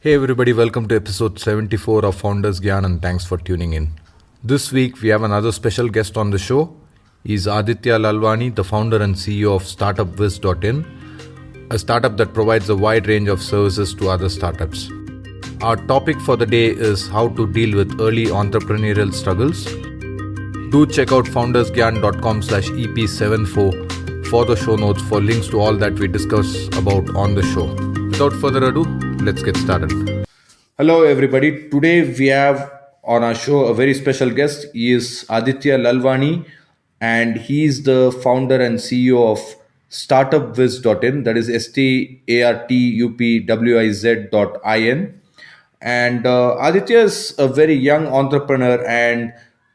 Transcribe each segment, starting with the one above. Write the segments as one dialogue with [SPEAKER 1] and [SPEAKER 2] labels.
[SPEAKER 1] Hey everybody, welcome to episode 74 of FoundersGyan and thanks for tuning in. This week we have another special guest on the show. He's Aditya Lalwani, the founder and CEO of StartupWiz.in, a startup that provides a wide range of services to other startups. Our topic for the day is how to deal with early entrepreneurial struggles. Do check out foundersgyan.com/EP74 for the show notes for links to all that we discuss about on the show. Without further ado, let's get started. Hello, everybody. Today we have on our show a very special guest. He is Aditya Lalwani, and he is the founder and CEO of StartupWiz.in. That is StartupWiz.in. And Aditya is a very young entrepreneur, and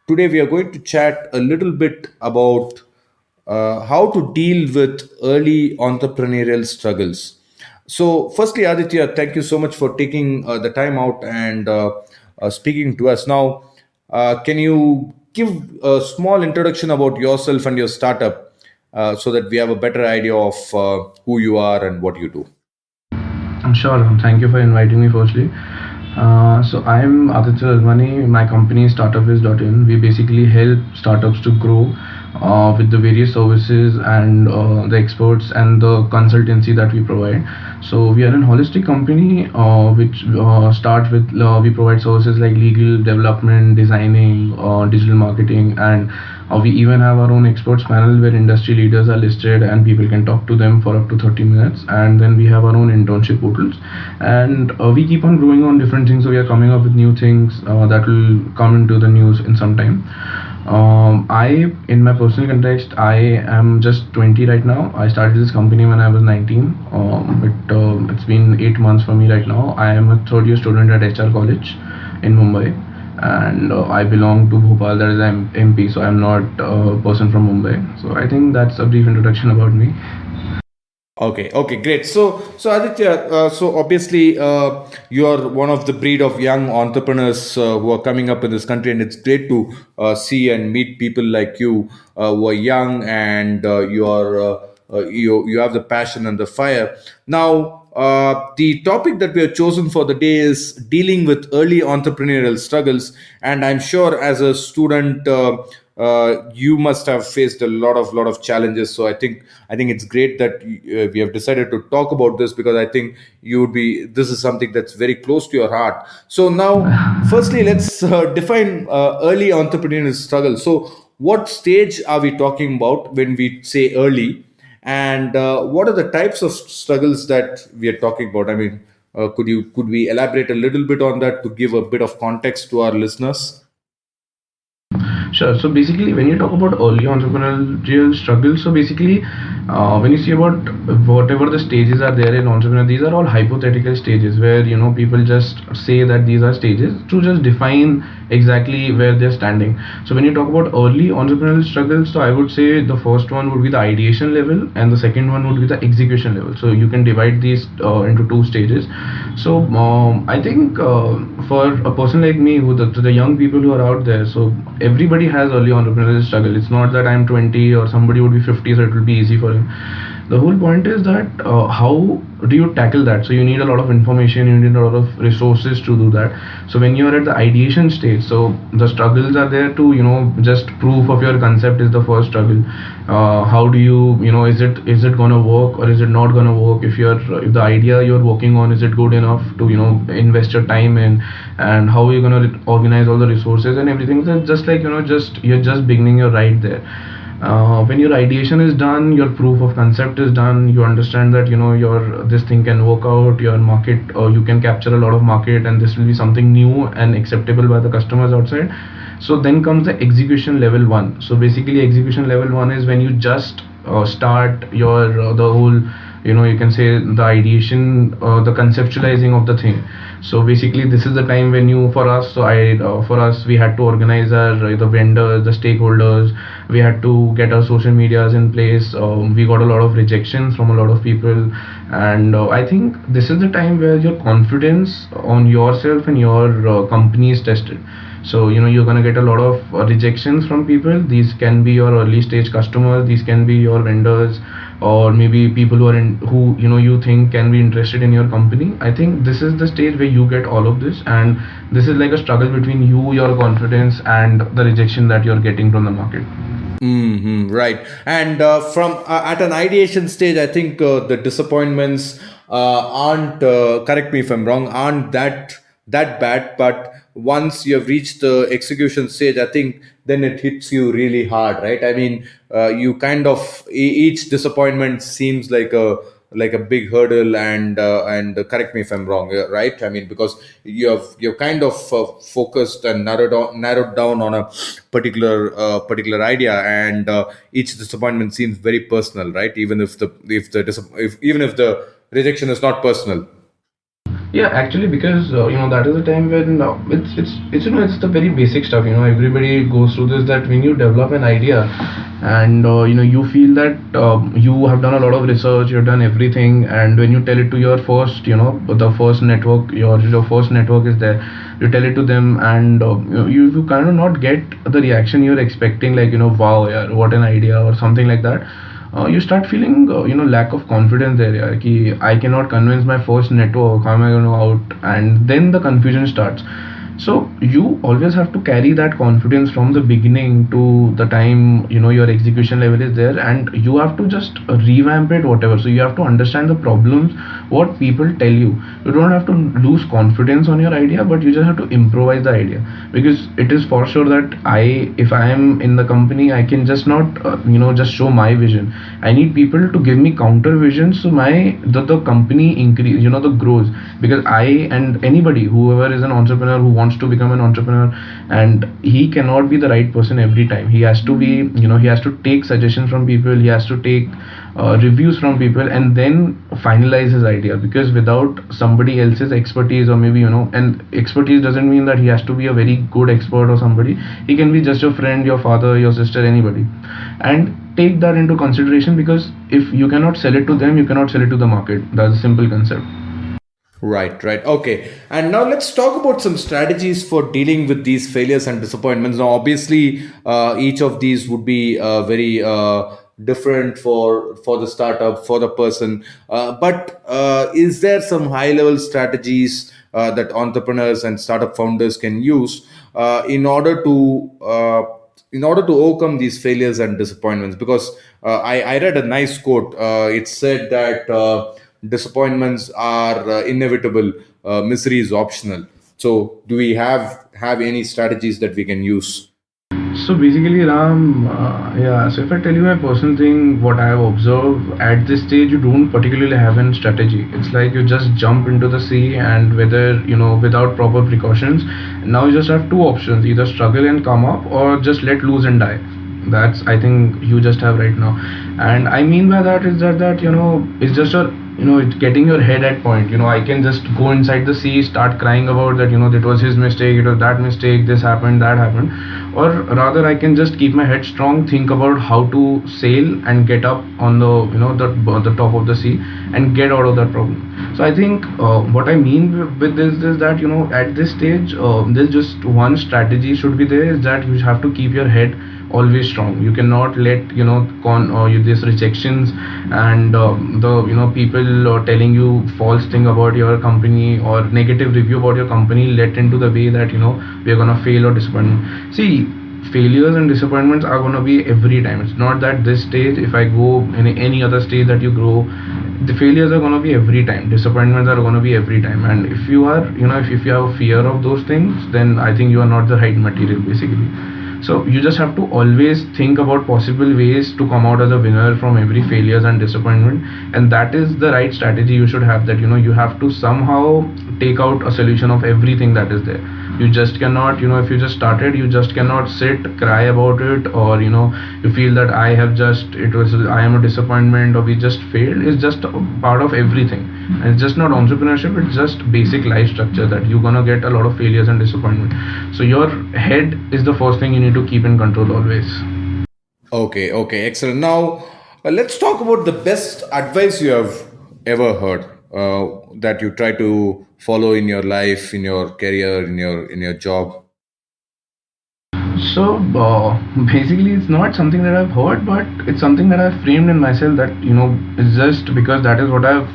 [SPEAKER 1] today we are going to chat a little bit about how to deal with early entrepreneurial struggles. So, firstly, Aditya, thank you so much for taking the time out and speaking to us. Now, can you give a small introduction about yourself and your startup so that we have a better idea of who you are and what you do?
[SPEAKER 2] I'm sure. Thank you for inviting me firstly. So I'm Aditya Lalwani. My company is StartupWiz.in. We basically help startups to grow with the various services and the experts and the consultancy that we provide. So we are an holistic company which starts with we provide services like legal development, designing, digital marketing, and we even have our own experts panel where industry leaders are listed and people can talk to them for up to 30 minutes. And then we have our own internship portals, and we keep on growing on different things. So we are coming up with new things that will come into the news in some time. In my personal context, I am just 20 right now. I started this company when I was 19. It's been 8 months for me right now. I am a third year student at HR college in Mumbai, and I belong to Bhopal, that is I'm MP, so I'm not a person from Mumbai. So I think that's a brief introduction about me.
[SPEAKER 1] Okay, great. So Aditya, so obviously you're one of the breed of young entrepreneurs who are coming up in this country, and it's great to see and meet people like you who are young and you have the passion and the fire. Now, the topic that we have chosen for the day is dealing with early entrepreneurial struggles, and I'm sure as a student. You must have faced a lot of challenges. So I think it's great that we have decided to talk about this because I think you would be. This is something that's very close to your heart. So now, firstly, let's define early entrepreneurial struggle. So, what stage are we talking about when we say early, and what are the types of struggles that we are talking about? I mean, could we elaborate a little bit on that to give a bit of context to our listeners?
[SPEAKER 2] Sure. So basically, when you talk about early entrepreneurial struggles, so basically, when you see about whatever the stages are there in entrepreneur, these are all hypothetical stages where people just say that these are stages to just define exactly where they're standing. So when you talk about early entrepreneurial struggles, so I would say the first one would be the ideation level, and the second one would be the execution level. So you can divide these into two stages. So I think for a person like me, to the young people who are out there, so everybody has early entrepreneurial struggle. It's not that I'm 20 or somebody would be 50, so it will be easy for him. The whole point is that how do you tackle that? So you need a lot of information, you need a lot of resources to do that. So when you are at the ideation stage, so the struggles are there to just proof of your concept is the first struggle. How do you is it gonna work or is it not gonna work? If the idea you're working on, is it good enough to invest your time in, and how are you gonna organize all the resources and everything? So just like you're just beginning your ride there. When your ideation is done, your proof of concept is done, you understand that your this thing can work out, your market, or you can capture a lot of market, and this will be something new and acceptable by the customers outside. So then comes the execution level one. So basically, execution level one is when you just start your the whole you can say the ideation, the conceptualizing of the thing. So basically this is the time when for us we had to organize our the vendors, the stakeholders. We had to get our social medias in place. We got a lot of rejections from a lot of people, and I think this is the time where your confidence on yourself and your company is tested. So you're gonna get a lot of rejections from people. These can be your early stage customers, these can be your vendors, or maybe people who are in, who you think can be interested in your company. I think this is the stage where you get all of this, and this is like a struggle between you, your confidence, and the rejection that you're getting from the market.
[SPEAKER 1] Right. And from at an ideation stage, I think the disappointments aren't, correct me if I'm wrong, aren't that bad. But once you have reached the execution stage, I think then it hits you really hard, right? I mean, you kind of each disappointment seems like a big hurdle, and correct me if I'm wrong, right? I mean, because you've kind of focused and narrowed down on a particular idea, and each disappointment seems very personal, right? Even even if the rejection is not personal.
[SPEAKER 2] Yeah, actually, because that is the time when it's it's the very basic stuff. Everybody goes through this, that when you develop an idea, and you feel that you have done a lot of research, you've done everything, and when you tell it to your first, the first network, your first network is there, you tell it to them, and you kind of not get the reaction you're expecting, like, wow, yeah, what an idea, or something like that. You start feeling lack of confidence there, yeah, कि I cannot convince my first network, how am I going to out, and then the confusion starts. So you always have to carry that confidence from the beginning to the time your execution level is there, and you have to just revamp it, whatever. So you have to understand the problems, what people tell you. You don't have to lose confidence on your idea, but you just have to improvise the idea, because it is for sure that if I am in the company, I can just not just show my vision. I need people to give me counter visions, so the company increase, the grows. Because I, and anybody, whoever is an entrepreneur who wants to become an entrepreneur, and he cannot be the right person every time. He has to be, he has to take suggestions from people, he has to take reviews from people, and then finalize his idea. Because without somebody else's expertise, or maybe and expertise doesn't mean that he has to be a very good expert or somebody. He can be just your friend, your father, your sister, anybody. And take that into consideration, because if you cannot sell it to them, you cannot sell it to the market. That's a simple concept.
[SPEAKER 1] Right, right. Okay. And now let's talk about some strategies for dealing with these failures and disappointments. Now, obviously, each of these would be very different for the startup, for the person. But is there some high level strategies that entrepreneurs and startup founders can use in order to overcome these failures and disappointments? Because I read a nice quote. It said that disappointments are inevitable, misery is optional. So do we have any strategies that we can use?
[SPEAKER 2] So basically, Ram, yeah. So if I tell you my personal thing, what I have observed at this stage, you don't particularly have a strategy. It's like you just jump into the sea, and whether without proper precautions. Now you just have two options: either struggle and come up, or just let loose and die. That's, I think, you just have right now. And I mean by that is that it's just a it's getting your head at point. I can just go inside the sea, start crying about that, that was his mistake, it was that mistake, this happened, that happened. Or rather, I can just keep my head strong, think about how to sail and get up on the the top of the sea, and get out of that problem. So I think what I mean with this is that at this stage, there's just one strategy should be there, is that you have to keep your head always strong. You cannot let this rejections, and the people telling you false thing about your company, or negative review about your company, let into the way that we're gonna fail or disappointment. See, failures and disappointments are gonna be every time. It's not that this stage, if I go in any other stage that you grow, the failures are gonna be every time, disappointments are gonna be every time. And if you are, if you have a fear of those things, then I think you are not the right material, basically. So you just have to always think about possible ways to come out as a winner from every failures and disappointment, and that is the right strategy you should have. That you have to somehow take out a solution of everything that is there. You just cannot, if you just started, you just cannot sit, cry about it, or you feel that I am a disappointment, or we just failed. It's just a part of everything, and it's just not entrepreneurship, it's just basic life structure, that you're gonna get a lot of failures and disappointment. So your head is the first thing you need to keep in control always.
[SPEAKER 1] Okay, okay, excellent. Now, let's talk about the best advice you have ever heard, that you try to follow in your life, in your career, in your job.
[SPEAKER 2] So basically, it's not something that I've heard, but it's something that I've framed in myself. That it's just because that is what I've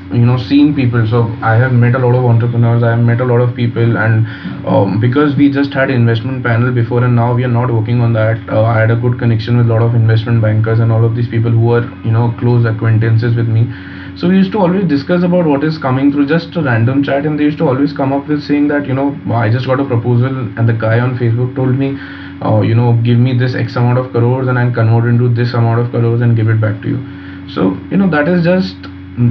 [SPEAKER 2] seen people. So I have met a lot of entrepreneurs. I have met a lot of people, and because we just had investment panel before, and now we are not working on that. I had a good connection with a lot of investment bankers and all of these people who are close acquaintances with me. So we used to always discuss about what is coming through just a random chat, and they used to always come up with saying that I just got a proposal, and the guy on Facebook told me, give me this X amount of crores, and I'll convert into this amount of crores and give it back to you. So that is just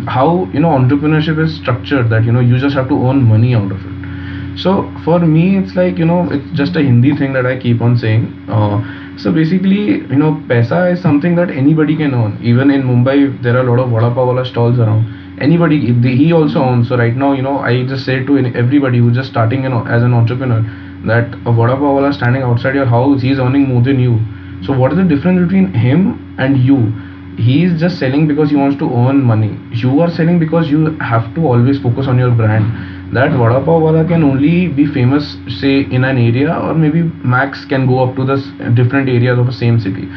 [SPEAKER 2] how entrepreneurship is structured. That you just have to earn money out of it. So for me, it's like it's just a Hindi thing that I keep on saying. So basically, paisa is something that anybody can earn. Even in Mumbai, there are a lot of vada pav wala stalls around. Anybody, he also owns. So right now, I just say to everybody who's just starting as an entrepreneur that a vada pav wala standing outside your house, he's earning more than you. So what is the difference between him and you? He is just selling because he wants to earn money. You are selling because you have to always focus on your brand. That vada pav wala can only be famous, say, in an area, or maybe max can go up to the different areas of the same city.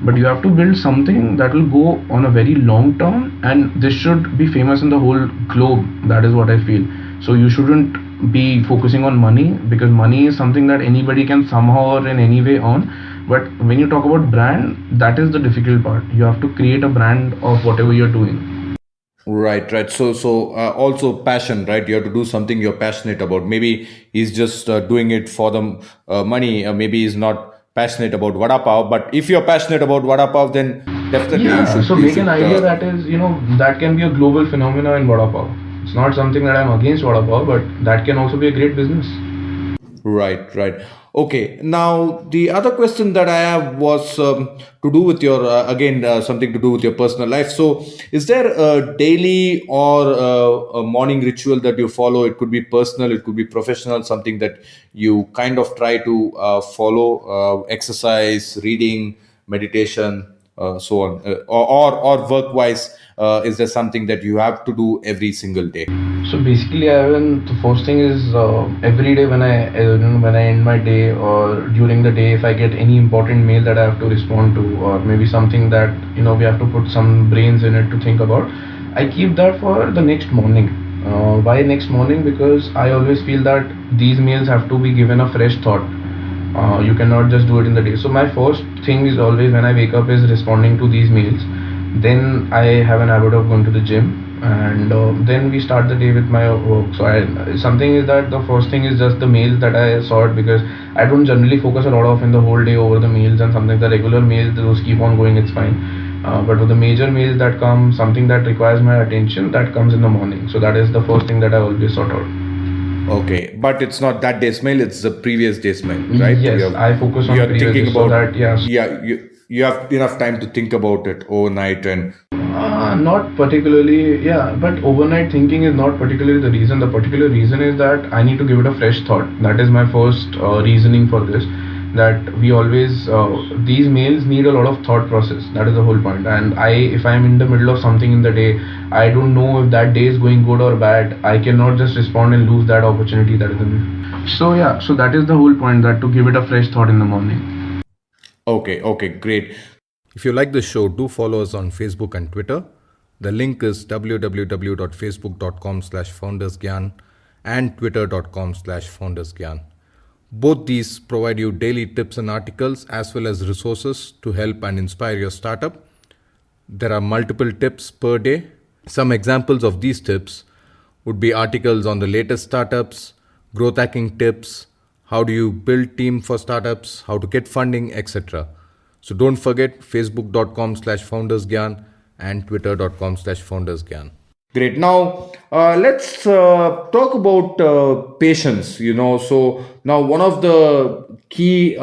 [SPEAKER 2] But you have to build something that will go on a very long term, and this should be famous in the whole globe. That is what I feel. So you shouldn't be focusing on money, because money is something that anybody can somehow or in any way earn. But when you talk about brand, that is the difficult part. You have to create a brand of whatever you're doing.
[SPEAKER 1] Right, right. So also passion, right? You have to do something you're passionate about. Maybe he's just doing it for the money. Maybe he's not passionate about vada pav. But if you're passionate about vada pav, then definitely you
[SPEAKER 2] Yeah,
[SPEAKER 1] should
[SPEAKER 2] so
[SPEAKER 1] you
[SPEAKER 2] make an
[SPEAKER 1] should
[SPEAKER 2] idea that is, that can be a global phenomena in vada pav. It's not something that I'm against vada pav, but that can also be a great business.
[SPEAKER 1] Right, right. Okay. Now, the other question that I have was to do with your, again, something to do with your personal life. So, is there a daily or a morning ritual that you follow? It could be personal, it could be professional, something that you kind of try to follow, exercise, reading, meditation, so on, or work wise. Is there something that you have to do every single day?
[SPEAKER 2] So basically, I haven't. The first thing is every day when when I end my day or during the day, if I get any important mail that I have to respond to, or maybe something that we have to put some brains in it to think about, I keep that for the next morning. Why next morning? Because I always feel that these mails have to be given a fresh thought. You cannot just do it in the day. So my first thing is always when I wake up is responding to these mails. Then I have an habit of going to the gym, and then we start the day with my work. So something is that the first thing is just the mails that I sort, because I don't generally focus a lot of in the whole day over the mails, and something the regular mails those keep on going, it's fine. But with the major mails that come, something that requires my attention, that comes in the morning. So that is the first thing that I always sort out.
[SPEAKER 1] Okay, but it's not that day's mail; it's the previous day's mail, right?
[SPEAKER 2] Yes, I focus on
[SPEAKER 1] You're
[SPEAKER 2] previous
[SPEAKER 1] thinking
[SPEAKER 2] days so
[SPEAKER 1] about,
[SPEAKER 2] that, yes.
[SPEAKER 1] yeah, you have enough time to think about it overnight, and
[SPEAKER 2] Not particularly, yeah, but overnight thinking is not particularly the reason. The particular reason is that I need to give it a fresh thought. That is my first reasoning for this. That we always, these mails need a lot of thought process. That is the whole point. And if I'm in the middle of something in the day, I don't know if that day is going good or bad. I cannot just respond and lose that opportunity that is in it. So yeah, so that is the whole point, that to give it a fresh thought in the morning.
[SPEAKER 1] okay, okay, great. If you like the show, do follow us on Facebook and Twitter. The link is www.facebook.com/foundersgyan and twitter.com/foundersgyan. Both these provide you daily tips and articles as well as resources to help and inspire your startup. There are multiple tips per day. Some examples of these tips would be articles on the latest startups, growth hacking tips, how do you build team for startups, how to get funding, etc. So don't forget facebook.com/foundersgyan and twitter.com/foundersgyan. Great. Now, let's talk about patience. So now one of the key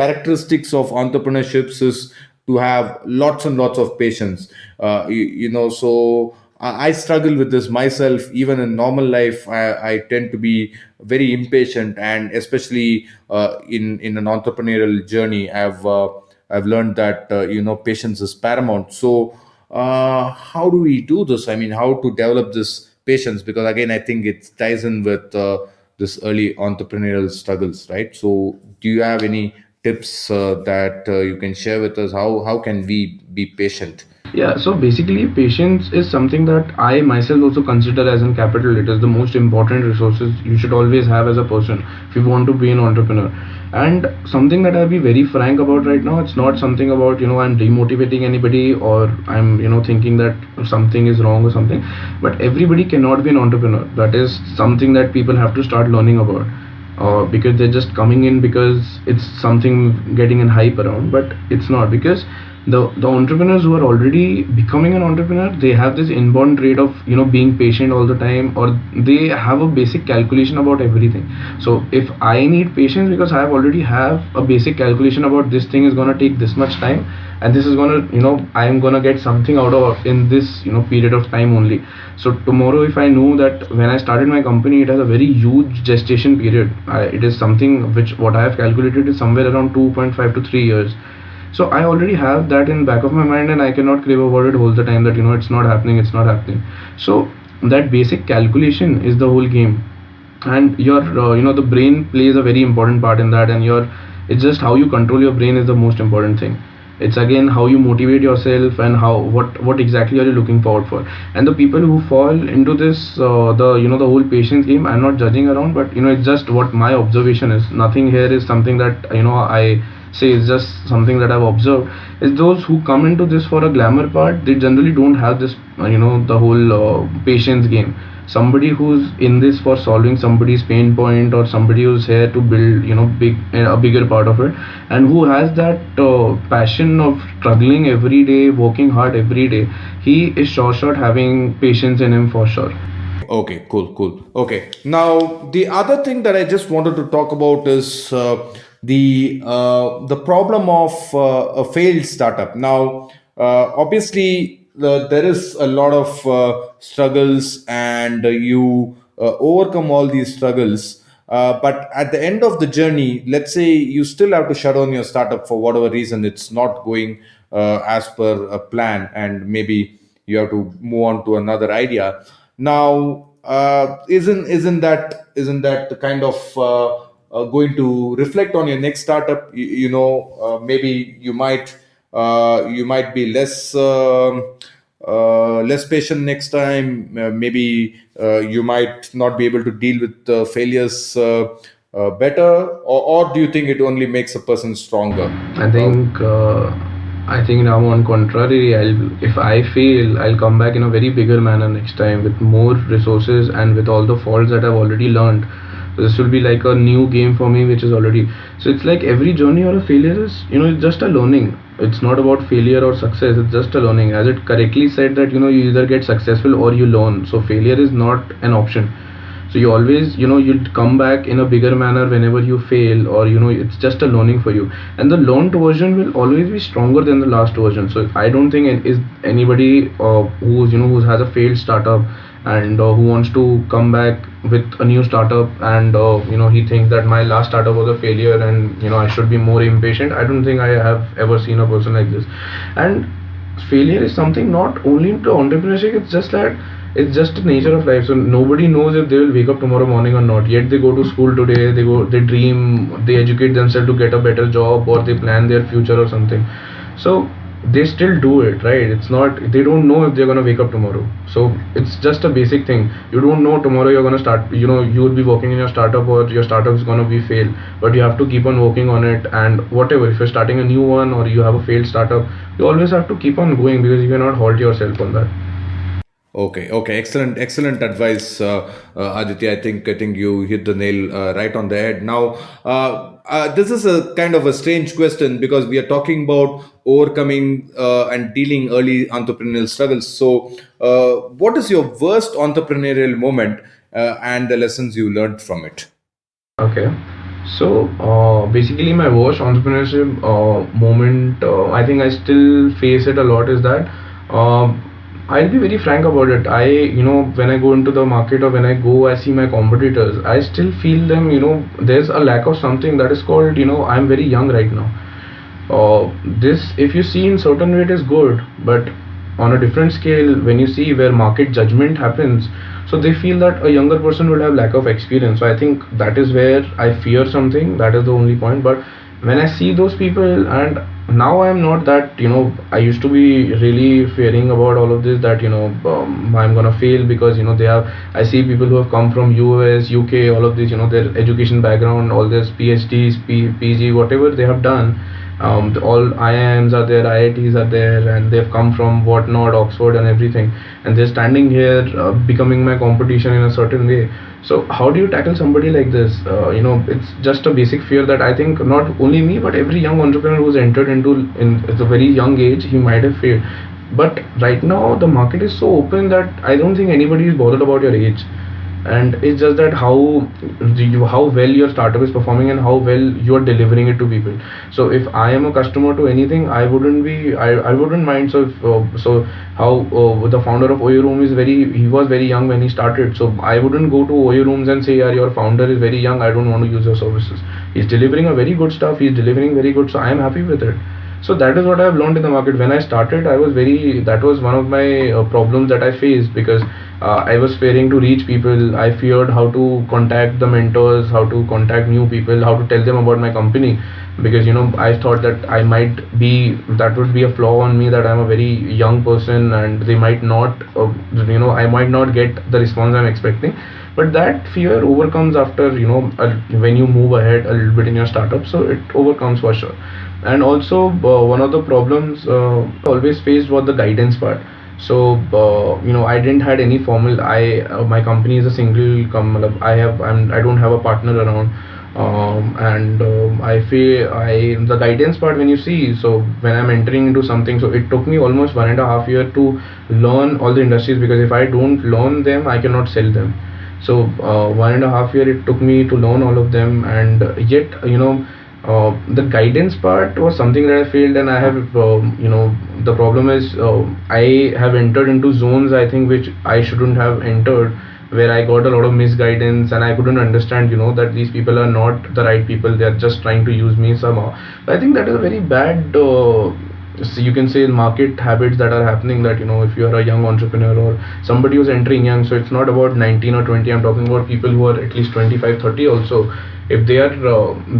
[SPEAKER 1] characteristics of entrepreneurships is to have lots and lots of patience. So I struggle with this myself. Even in normal life, I tend to be very impatient, and especially in an entrepreneurial journey, I've learned that patience is paramount. So how do we do this? I mean, how to develop this patience? Because again, I think it ties in with this early entrepreneurial struggles, right? So do you have any tips that you can share with us? How can we be patient?
[SPEAKER 2] Yeah, so basically, patience is something that I myself also consider as an capital. It is the most important resources you should always have as a person if you want to be an entrepreneur. And something that I'll be very frank about right now, it's not something about, I'm demotivating anybody, or I'm, thinking that something is wrong or something. But everybody cannot be an entrepreneur. That is something that people have to start learning about. Because they're just coming in because it's something getting in hype around, but it's not, because the entrepreneurs who are already becoming an entrepreneur, they have this inborn trait of being patient all the time, or they have a basic calculation about everything. So if I need patience because I have already have a basic calculation about this thing is going to take this much time, and this is going to I am going to get something out of in this period of time only. So tomorrow, if I know that when I started my company it has a very huge gestation period, it is something which what I have calculated is somewhere around 2.5 to 3 years. So I already have that in back of my mind, and I cannot crave about it all the time that it's not happening, it's not happening. So that basic calculation is the whole game. And your the brain plays a very important part in that, and your it's just how you control your brain is the most important thing. It's again how you motivate yourself, and how what exactly are you looking forward for. And the people who fall into this the the whole patience game, I'm not judging around, but it's just what my observation is. Nothing here is something that I say, it's just something that I've observed. Is those who come into this for a glamour part, they generally don't have this the whole patience game. Somebody who's in this for solving somebody's pain point, or somebody who's here to build a bigger part of it, and who has that passion of struggling every day, working hard every day, he is sure shot having patience in him for sure.
[SPEAKER 1] Okay, cool, cool. Okay, now the other thing that I just wanted to talk about is the problem of a failed startup. Now, obviously, there is a lot of struggles, and you overcome all these struggles. But at the end of the journey, let's say you still have to shut down your startup for whatever reason it's not going as per a plan, and maybe you have to move on to another idea. Now, isn't that kind of going to reflect on your next startup? Maybe you might be less patient next time. Maybe you might not be able to deal with failures better, or do you think it only makes a person stronger?
[SPEAKER 2] I think now on contrary, if I fail, I'll come back in a very bigger manner next time with more resources and with all the faults that I've already learned. So this will be like a new game for me, which is already. So it's like every journey or a failure is it's just a learning. It's not about failure or success. It's just a learning. As it correctly said that you either get successful or you learn. So failure is not an option. So you always you'll come back in a bigger manner whenever you fail, or it's just a learning for you, and the learned version will always be stronger than the last version. So I don't think it is anybody who's who has a failed startup, and who wants to come back with a new startup, and he thinks that my last startup was a failure, and I should be more impatient. I don't think I have ever seen a person like this. And failure is something not only into entrepreneurship, it's just the nature of life. So nobody knows if they will wake up tomorrow morning or not, yet they go to school today, they dream, they educate themselves to get a better job, or they plan their future or something. So they still do it, right? It's not, they don't know if they're going to wake up tomorrow. So it's just a basic thing. You don't know tomorrow you're going to start, you will be working in your startup, or your startup is going to be fail, but you have to keep on working on it. And whatever, if you're starting a new one or you have a failed startup, you always have to keep on going, because you cannot halt yourself on that.
[SPEAKER 1] Okay, okay, excellent, excellent advice, Aditya. I think you hit the nail right on the head. Now, this is a kind of a strange question, because we are talking about overcoming and dealing early entrepreneurial struggles. So, what is your worst entrepreneurial moment and the lessons you learned from it?
[SPEAKER 2] Okay. So basically, my worst entrepreneurship moment, I think I still face it a lot, is that I'll be very frank about it. When I go into the market, or when I see my competitors, I still feel them, there's a lack of something that is called, I'm very young right now. This, if you see in certain way, it is good, but on a different scale, when you see where market judgment happens, so they feel that a younger person will have lack of experience. So I think that is where I fear something. That is the only point. But when I see those people, and now I am not that, I used to be really fearing about all of this, that I'm gonna fail, because they have, I see people who have come from US, UK, all of these, their education background, all this PhDs, PG, whatever they have done, all IIMs are there, IITs are there, and they've come from whatnot, Oxford and everything, and they're standing here, becoming my competition in a certain way. So how do you tackle somebody like this? It's just a basic fear that I think not only me, but every young entrepreneur who's entered into in at a very young age, he might have failed. But right now the market is so open that I don't think anybody is bothered about your age, and it's just that how well your startup is performing and how well you are delivering it to people. So if I am a customer to anything, I wouldn't mind. So if, so how the founder of Oyo Room is he was very young when he started, so I wouldn't go to Oyo Rooms and say, yeah, your founder is very young, I don't want to use your services. He's delivering a very good stuff, he's delivering very good, so I am happy with it. So that is what I have learned in the market. When I started, that was one of my problems that I faced, because I was fearing to reach people. I feared how to contact the mentors, how to contact new people, how to tell them about my company, because I thought that that would be a flaw on me, that I'm a very young person and they might not, I might not get the response I'm expecting. But that fear overcomes after, when you move ahead a little bit in your startup, so it overcomes for sure. And also, one of the problems always faced was the guidance part. So I didn't had any formal, my company is a single I don't have a partner around, and I feel I the guidance part, when you see, so when I'm entering into something, so it took me almost 1.5 year to learn all the industries, because if I don't learn them, I cannot sell them. So 1.5 year it took me to learn all of them, and yet the guidance part was something that I failed. And I have the problem is, I have entered into zones, I think, which I shouldn't have entered, where I got a lot of misguidance, and I couldn't understand, that these people are not the right people, they are just trying to use me somehow. I think that is a very bad, so you can say, market habits that are happening, that if you are a young entrepreneur or somebody who's entering young, so it's not about 19 or 20, I'm talking about people who are at least 25, 30 also. If they are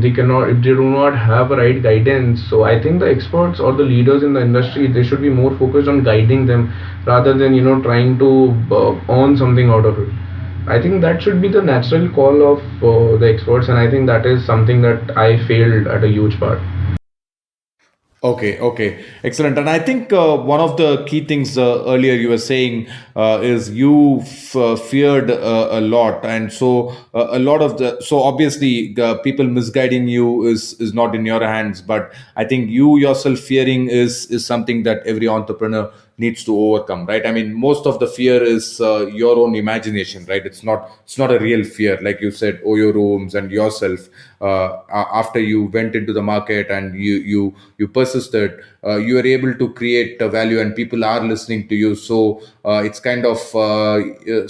[SPEAKER 2] they cannot, if they do not have a right guidance, so I think the experts or the leaders in the industry, they should be more focused on guiding them, rather than trying to earn something out of it. I think that should be the natural call of the experts, and I think that is something that I failed at a huge part.
[SPEAKER 1] Okay, okay, excellent. And I think one of the key things earlier you were saying is you feared a lot, and so a lot of the so obviously people misguiding you is not in your hands, but I think you yourself fearing is something that every entrepreneur needs to overcome, right? I mean, most of the fear is your own imagination, right? It's not a real fear, like you said, Oyo rooms and yourself. After you went into the market and you persisted, you were able to create value, and people are listening to you. So it's kind of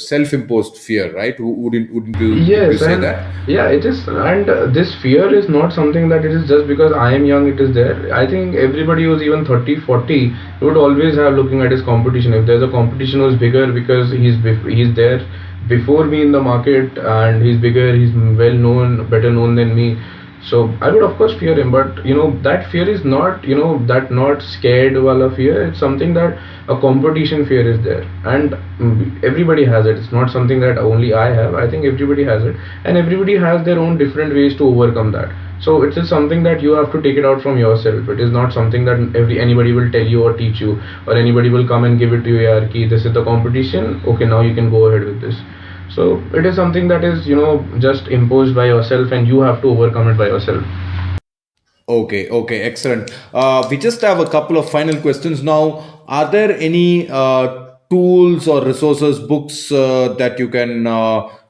[SPEAKER 1] self-imposed fear, right? Wouldn't you
[SPEAKER 2] Yes,
[SPEAKER 1] say
[SPEAKER 2] and
[SPEAKER 1] that?
[SPEAKER 2] yeah, it is, and this fear is not something that it is just because I am young, it is there. I think everybody who's even 30, 40 would always have looking at his competition. If there's a competition who's bigger, because he's there before me in the market, and he's bigger, he's well known, better known than me. So I would of course fear him, but that fear is not, that not scared wala fear. It's something that a competition fear is there, and everybody has it. It's not something that only I have. I think everybody has it, and everybody has their own different ways to overcome that. So it is something that you have to take it out from yourself. It is not something that anybody will tell you or teach you, or anybody will come and give it to you. Yeah, ki, this is the competition. Okay, now you can go ahead with this. So it is something that is just imposed by yourself, and you have to overcome it by yourself.
[SPEAKER 1] Okay, okay, excellent. We just have a couple of final questions now. Are there any tools or resources, books that you can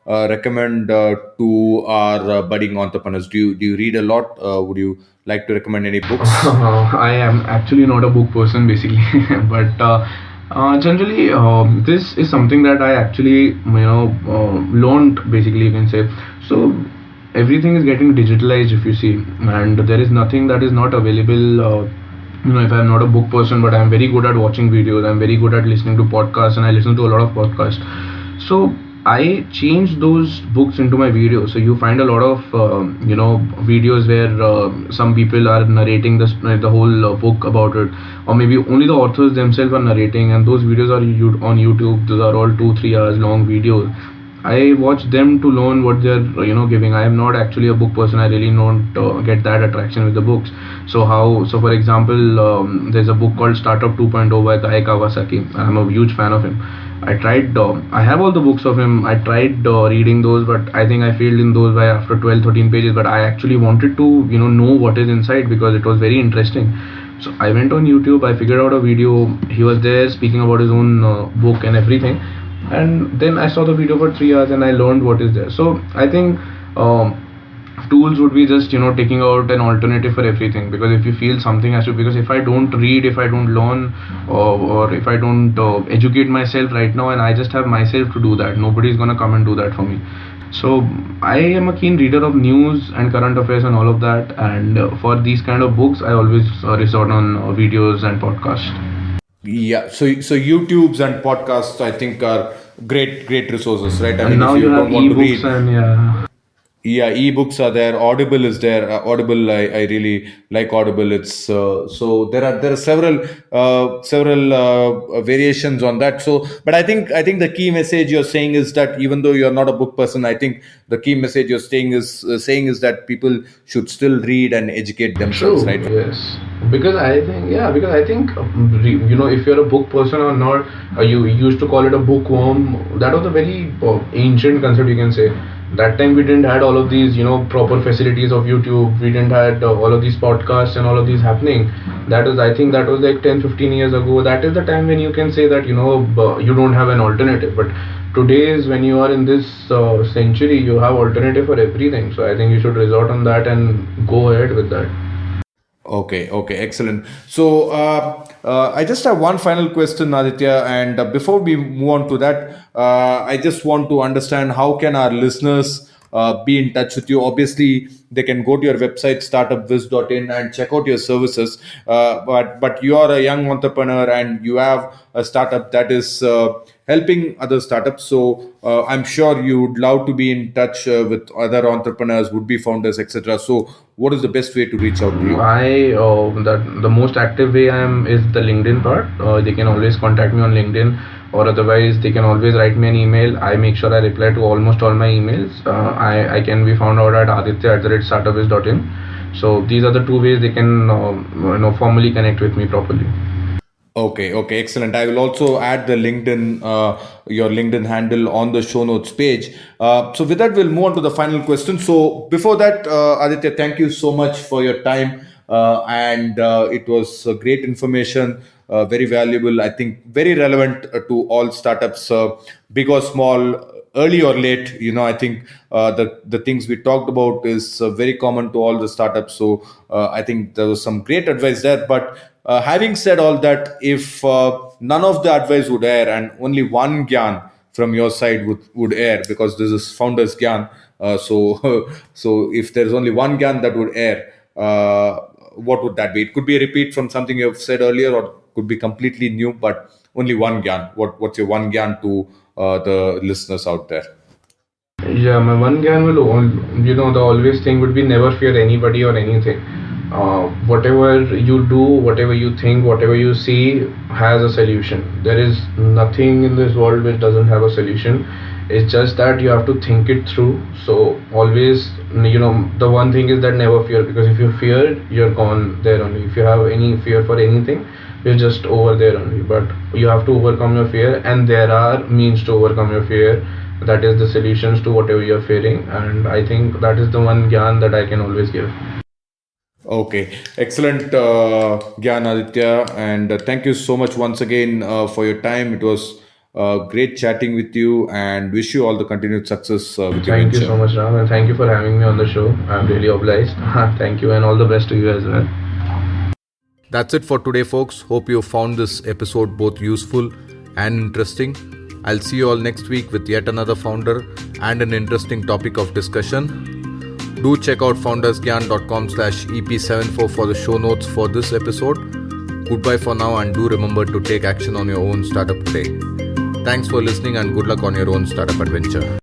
[SPEAKER 1] recommend to our budding entrepreneurs? Do you read a lot? Would you like to recommend any books?
[SPEAKER 2] I am actually not a book person basically, but generally this is something that I actually learned basically, you can say. So everything is getting digitalized, if you see, and there is nothing that is not available. if I'm not a book person, but I'm very good at watching videos, I'm very good at listening to podcasts, and I listen to a lot of podcasts. So I changed those books into my videos. So you find a lot of videos where some people are narrating the whole book about it, or maybe only the authors themselves are narrating, and those videos are on YouTube. Those are all 2-3 hours long videos. I watch them to learn what they're giving. I am not actually a book person. I really don't get that attraction with the books. So for example, there's a book called Startup 2.0 by Kai Kawasaki. I'm a huge fan of him. I tried. I have all the books of him. I tried reading those, but I think I failed in those by after 12-13 pages. But I actually wanted to know what is inside, because it was very interesting. So I went on YouTube. I figured out a video. He was there speaking about his own book and everything, and then I saw the video for 3 hours and I learned what is there. So I think tools would be just taking out an alternative for everything, because if you feel something has to, because if I don't read, if I don't learn, or if I don't educate myself right now, and I just have myself to do that, nobody's gonna come and do that for me. So I am a keen reader of news and current affairs and all of that, and for these kind of books I always resort on videos and podcasts.
[SPEAKER 1] Yeah, so YouTubes and podcasts, I think, are great resources, right? I
[SPEAKER 2] And
[SPEAKER 1] mean, if
[SPEAKER 2] now
[SPEAKER 1] you
[SPEAKER 2] you have
[SPEAKER 1] don't want to
[SPEAKER 2] ebooks,
[SPEAKER 1] read,
[SPEAKER 2] and yeah.
[SPEAKER 1] yeah, ebooks are there. Audible is there. Audible, I really like Audible. It's so there are several variations on that. So, but I think the key message you're saying is that even though you're not a book person, I think the key message you're saying is that people should still read and educate themselves,
[SPEAKER 2] True.
[SPEAKER 1] right?
[SPEAKER 2] Yes. Because I think if you're a book person or not, you used to call it a bookworm. That was a very ancient concept, you can say. That time we didn't had all of these proper facilities of YouTube. We didn't had all of these podcasts and all of these happening. I think that was like 10-15 years ago. That is the time when you can say that you don't have an alternative. But today's, when you are in this century, you have alternative for everything. So I think you should resort on that and go ahead with that.
[SPEAKER 1] Okay, excellent. So I just have one final question, Aditya, and before we move on to that, I just want to understand how can our listeners be in touch with you. Obviously, they can go to your website startupwiz.in and check out your services. But you are a young entrepreneur and you have a startup that is helping other startups. So I'm sure you would love to be in touch with other entrepreneurs, would be founders, etc. So what is the best way to reach out to you?
[SPEAKER 2] I that the most active way I am is the LinkedIn part. They can always contact me on LinkedIn, or otherwise they can always write me an email. I make sure I reply to almost all my emails. I can be found out at aditya@startupwiz.in. So these are the two ways they can formally connect with me properly.
[SPEAKER 1] Okay, excellent. I will also add the your LinkedIn handle on the show notes page. So with that, we'll move on to the final question. So before that, Aditya, thank you so much for your time, and it was great information, very valuable. I think very relevant to all startups, big or small, early or late. I think the things we talked about is very common to all the startups. So I think there was some great advice there. But having said all that, if none of the advice would air and only one gyan from your side would air, because this is founders gyan, so so if there's only one gyan that would air, what would that be? It could be a repeat from something you've said earlier, or could be completely new, but only one gyan. What's your one gyan to the listeners out there?
[SPEAKER 2] Yeah, my one gyan will, the always thing would be never fear anybody or anything. Whatever you do, whatever you think, whatever you see has a solution. There is nothing in this world which doesn't have a solution. It's just that you have to think it through. So always, the one thing is that never fear, because if you fear, you're gone there only. If you have any fear for anything, you're just over there only. But you have to overcome your fear, and there are means to overcome your fear. That is the solutions to whatever you're fearing, and I think that is the one gyan that I can always give.
[SPEAKER 1] Okay, excellent, Gyan Aditya, and thank you so much once again for your time. It was great chatting with you, and wish you all the continued success with your
[SPEAKER 2] Thank you so
[SPEAKER 1] venture.
[SPEAKER 2] much, Ram, and thank you for having me on the show. I'm really obliged. Thank you, and all the best to you as well.
[SPEAKER 1] That's it for today, folks. Hope you found this episode both useful and interesting. I'll see you all next week with yet another founder and an interesting topic of discussion. Do check out foundersgyan.com/EP74 for the show notes for this episode. goodbye for now, and do remember to take action on your own startup today. Thanks for listening, and good luck on your own startup adventure.